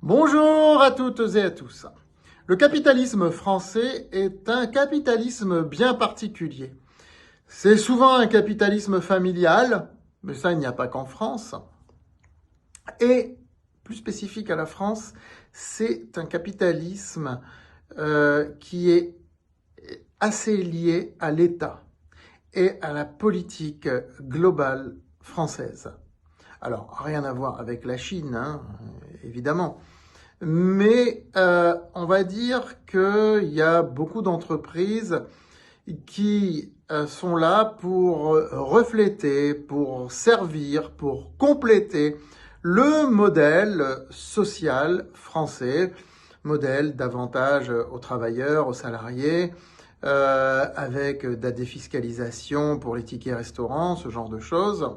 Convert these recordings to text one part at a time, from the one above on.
Bonjour à toutes et à tous. Le capitalisme français est un capitalisme bien particulier. C'est souvent un capitalisme familial, mais ça il n'y a pas qu'en France. Et plus spécifique à la France, c'est un capitalisme qui est assez lié à l'État et à la politique globale française. Alors, rien à voir avec la Chine, hein, évidemment. Mais on va dire qu'il y a beaucoup d'entreprises qui sont là pour refléter, pour servir, pour compléter le modèle social français, modèle d'avantage aux travailleurs, aux salariés, avec de la défiscalisation pour les tickets restaurants, ce genre de choses.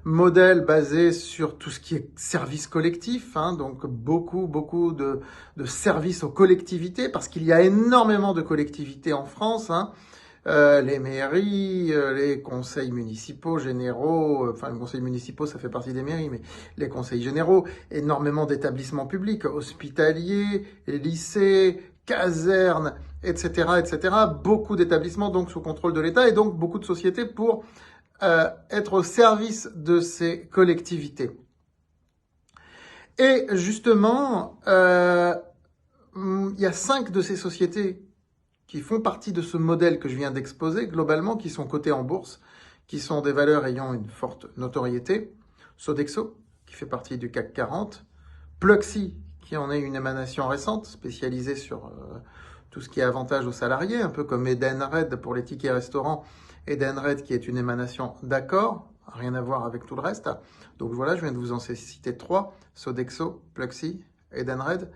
Modèle basé sur tout ce qui est service collectif, hein, donc beaucoup de services aux collectivités, parce qu'il y a énormément de collectivités en France, hein, les mairies, les conseils municipaux généraux, enfin les conseils municipaux ça fait partie des mairies, mais les conseils généraux, énormément d'établissements publics, hospitaliers, lycées, casernes, etc., beaucoup d'établissements donc sous contrôle de l'État et donc beaucoup de sociétés pour être au service de ces collectivités. Et justement, il y a 5 de ces sociétés qui font partie de ce modèle que je viens d'exposer, globalement, qui sont cotées en bourse, qui sont des valeurs ayant une forte notoriété. Sodexo, qui fait partie du CAC 40. Pluxee, qui en est une émanation récente, spécialisée sur tout ce qui est avantage aux salariés, un peu comme Edenred pour les tickets restaurants, Edenred qui est une émanation d'Accor, rien à voir avec tout le reste. Donc voilà, je viens de vous en citer 3, Sodexo, Pluxee, Edenred.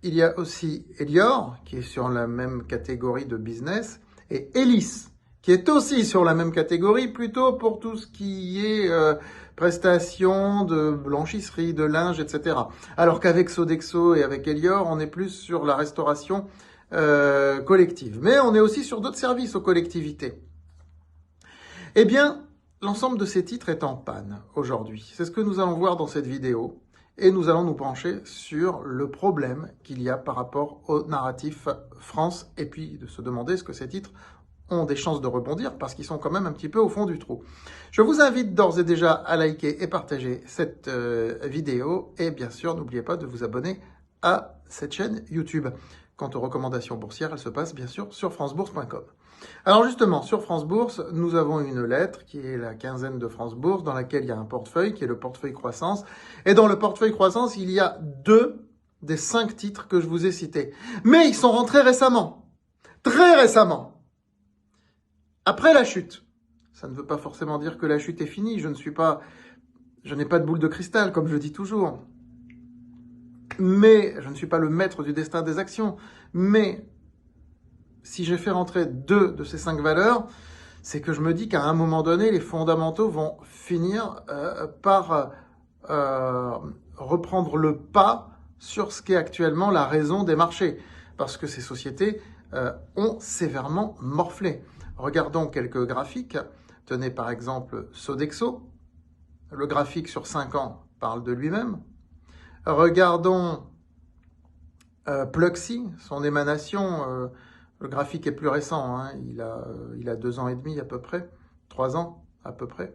Il y a aussi Elior, qui est sur la même catégorie de business, et Elis, qui est aussi sur la même catégorie, plutôt pour tout ce qui est prestations de blanchisserie, de linge, etc. Alors qu'avec Sodexo et avec Elior, on est plus sur la restauration collective. Mais on est aussi sur d'autres services aux collectivités. Eh bien, l'ensemble de ces titres est en panne aujourd'hui. C'est ce que nous allons voir dans cette vidéo. Et nous allons nous pencher sur le problème qu'il y a par rapport au narratif France et puis de se demander est-ce que ces titres ont des chances de rebondir parce qu'ils sont quand même un petit peu au fond du trou. Je vous invite d'ores et déjà à liker et partager cette vidéo et bien sûr n'oubliez pas de vous abonner à cette chaîne YouTube. Quant aux recommandations boursières, elles se passent bien sûr sur francebourse.com. Alors justement, sur France Bourse, nous avons une lettre qui est la quinzaine de France Bourse dans laquelle il y a un portefeuille qui est le portefeuille croissance. Et dans le portefeuille croissance, il y a 2 des 5 titres que je vous ai cités. Mais ils sont rentrés récemment. Très récemment. Après la chute. Ça ne veut pas forcément dire que la chute est finie. Je n'ai pas de boule de cristal, comme je dis toujours. Mais je ne suis pas le maître du destin des actions. Mais si j'ai fait rentrer 2 de ces 5 valeurs, c'est que je me dis qu'à un moment donné, les fondamentaux vont finir par reprendre le pas sur ce qu'est actuellement la raison des marchés. Parce que ces sociétés ont sévèrement morflé. Regardons quelques graphiques. Tenez par exemple Sodexo. Le graphique sur 5 ans parle de lui-même. Regardons Pluxee, son émanation. Le graphique est plus récent, hein. Il a 2 ans et demi à peu près, 3 ans à peu près.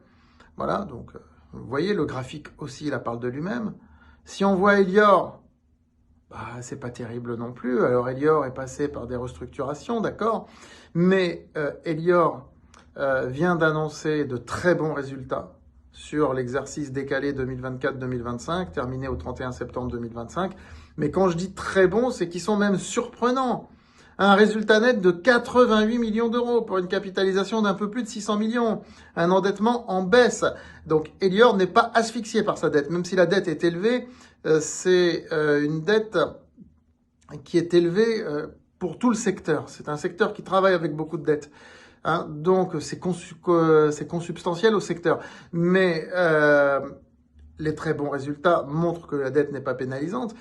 Voilà, donc vous voyez, le graphique aussi, il parle de lui-même. Si on voit Elior, c'est pas terrible non plus. Alors Elior est passé par des restructurations, d'accord, mais Elior vient d'annoncer de très bons résultats sur l'exercice décalé 2024-2025, terminé au 31 septembre 2025. Mais quand je dis très bons, c'est qu'ils sont même surprenants. Un résultat net de 88 millions d'euros pour une capitalisation d'un peu plus de 600 millions. Un endettement en baisse. Donc Elior n'est pas asphyxié par sa dette. Même si la dette est élevée, c'est une dette qui est élevée pour tout le secteur. C'est un secteur qui travaille avec beaucoup de dettes. Hein, donc c'est consubstantiel au secteur. Mais les très bons résultats montrent que la dette n'est pas pénalisante.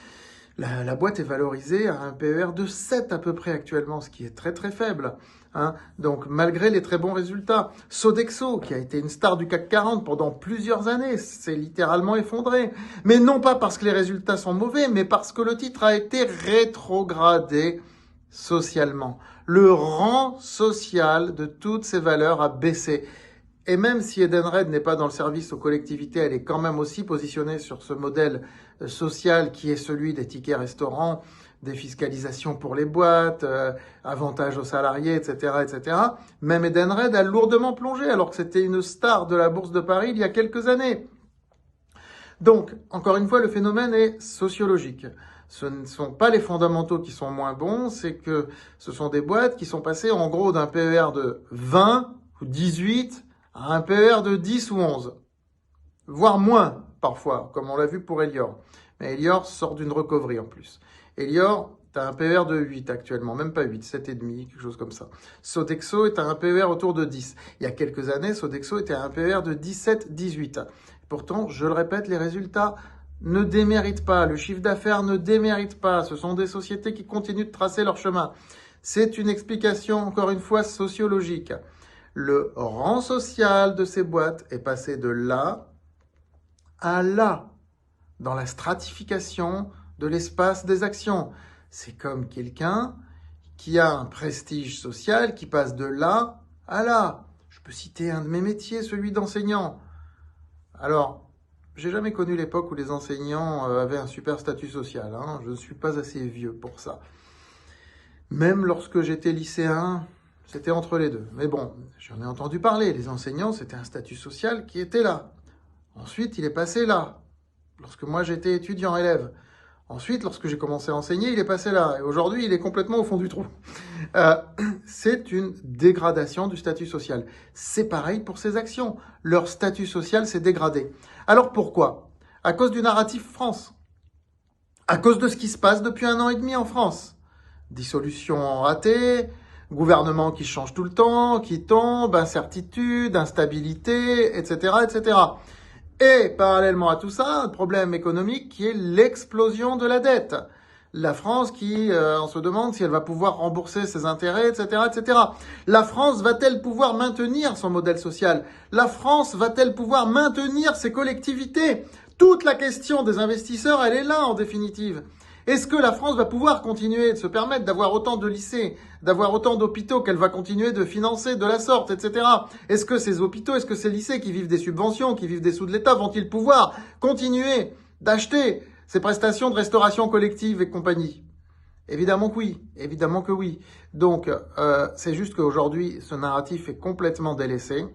La boîte est valorisée à un PER de 7 à peu près actuellement, ce qui est très très faible. Hein. Donc malgré les très bons résultats, Sodexo, qui a été une star du CAC 40 pendant plusieurs années, s'est littéralement effondré. Mais non pas parce que les résultats sont mauvais, mais parce que le titre a été rétrogradé socialement. Le rang social de toutes ces valeurs a baissé. Et même si Edenred n'est pas dans le service aux collectivités, elle est quand même aussi positionnée sur ce modèle social qui est celui des tickets restaurants, des fiscalisations pour les boîtes, avantages aux salariés, etc., etc. Même Edenred a lourdement plongé alors que c'était une star de la Bourse de Paris il y a quelques années. Donc, encore une fois, le phénomène est sociologique. Ce ne sont pas les fondamentaux qui sont moins bons, c'est que ce sont des boîtes qui sont passées en gros d'un PER de 20 ou 18 à un PER de 10 ou 11, voire moins parfois, comme on l'a vu pour Elior. Mais Elior sort d'une recovery en plus. Elior, tu as un PER de 8 actuellement, même pas 8, 7,5, quelque chose comme ça. Sodexo est à un PER autour de 10. Il y a quelques années, Sodexo était à un PER de 17, 18. Pourtant, je le répète, les résultats ne déméritent pas, le chiffre d'affaires ne démérite pas. Ce sont des sociétés qui continuent de tracer leur chemin. C'est une explication, encore une fois, sociologique. Le rang social de ces boîtes est passé de là à là, dans la stratification de l'espace des actions. C'est comme quelqu'un qui a un prestige social qui passe de là à là. Je peux citer un de mes métiers, celui d'enseignant. Alors, j'ai jamais connu l'époque où les enseignants avaient un super statut social. Hein. Je ne suis pas assez vieux pour ça. Même lorsque j'étais lycéen, c'était entre les deux. Mais bon, j'en ai entendu parler. Les enseignants, c'était un statut social qui était là. Ensuite, il est passé là. Lorsque moi, j'étais étudiant élève. Ensuite, lorsque j'ai commencé à enseigner, il est passé là. Et aujourd'hui, il est complètement au fond du trou. C'est une dégradation du statut social. C'est pareil pour ces actions. Leur statut social s'est dégradé. Alors pourquoi? À cause du narratif France. À cause de ce qui se passe depuis 1 an et demi en France. Dissolution ratée, gouvernement qui change tout le temps, qui tombe, incertitude, instabilité, etc., etc. Et parallèlement à tout ça, un problème économique qui est l'explosion de la dette. La France qui, on se demande si elle va pouvoir rembourser ses intérêts, etc., etc. La France va-t-elle pouvoir maintenir son modèle social? La France va-t-elle pouvoir maintenir ses collectivités? Toute la question des investisseurs, elle est là en définitive. Est-ce que la France va pouvoir continuer de se permettre d'avoir autant de lycées, d'avoir autant d'hôpitaux qu'elle va continuer de financer de la sorte, etc. Est-ce que ces hôpitaux, est-ce que ces lycées qui vivent des subventions, qui vivent des sous de l'État, vont-ils pouvoir continuer d'acheter ces prestations de restauration collective et compagnie? Évidemment que oui, évidemment que oui. Donc, c'est juste qu'aujourd'hui, ce narratif est complètement délaissé.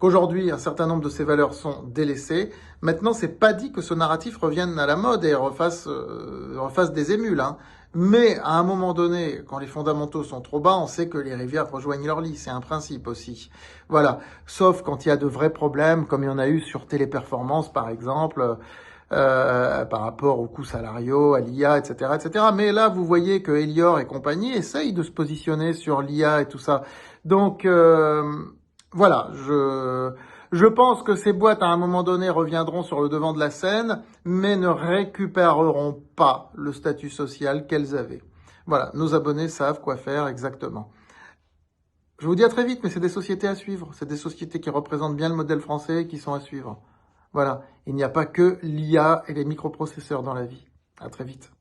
Qu'aujourd'hui, un certain nombre de ces valeurs sont délaissées. Maintenant, c'est pas dit que ce narratif revienne à la mode et refasse des émules. Hein. Mais à un moment donné, quand les fondamentaux sont trop bas, on sait que les rivières rejoignent leur lit. C'est un principe aussi. Voilà. Sauf quand il y a de vrais problèmes, comme il y en a eu sur Téléperformance, par exemple, par rapport aux coûts salariaux, à l'IA, etc., etc. Mais là, vous voyez que Elior et compagnie essayent de se positionner sur l'IA et tout ça. Donc, voilà, je pense que ces boîtes, à un moment donné, reviendront sur le devant de la scène, mais ne récupéreront pas le statut social qu'elles avaient. Voilà, nos abonnés savent quoi faire exactement. Je vous dis à très vite, mais c'est des sociétés à suivre. C'est des sociétés qui représentent bien le modèle français et qui sont à suivre. Voilà, il n'y a pas que l'IA et les microprocesseurs dans la vie. À très vite.